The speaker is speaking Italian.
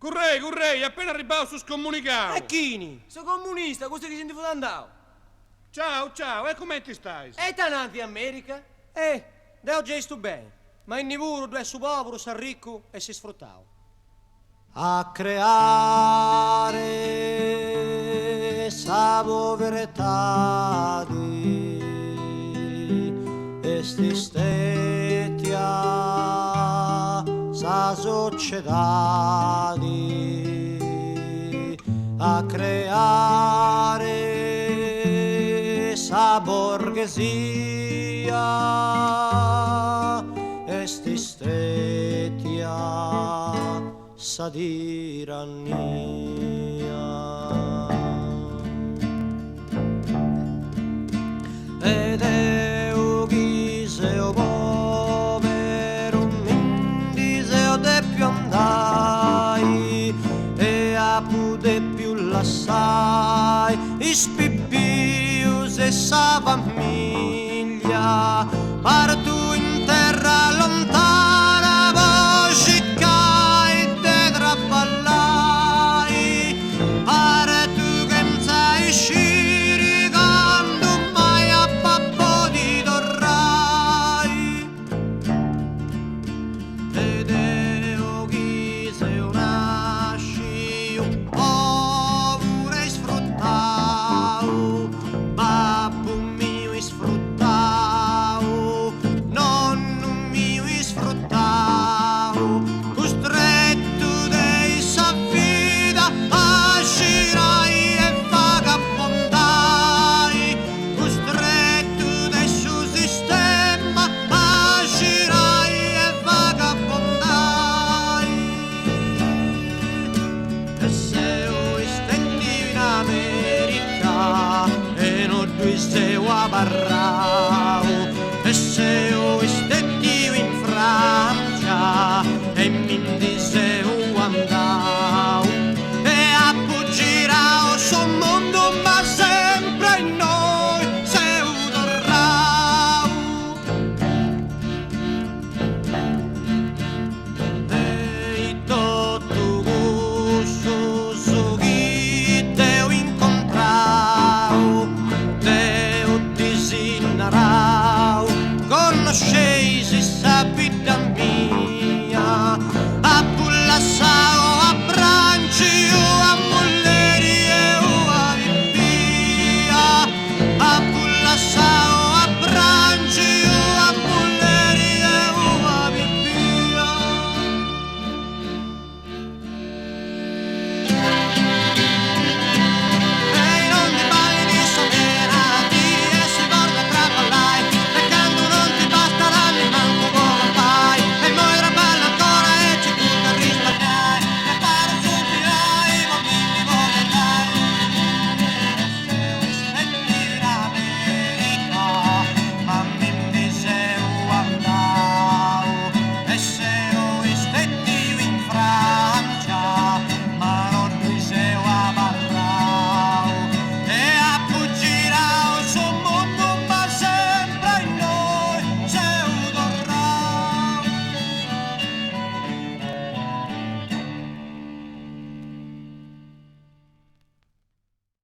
Correi, appena arrivato su scomunicato. E chini? Sono comunista, questo che sentivo andare. Ciao, e come ti stai? E tanti America? Da oggi sto bene. Ma in nivuro due su povero, sa ricco e si sfruttavo. A creare sa povertà di estistetia sa società di a creare sa borghesia estistetia sa tirannia ed eo chi se o povero mindi se o de più andai e a pude più lassai ispippius e sa famiglia partu in terra lontana vocicai te traballai pare tu che non sai uscire quando mai a babbo ti torrai ed eo chi se nasci un povero e sfruttau babbo mio sfruttau nonno mio sfruttau costretto dei sa vita a girai e vagabondai costretto del suo sistema a girai e vagabondai e se o stendi in America e non tu sei a barra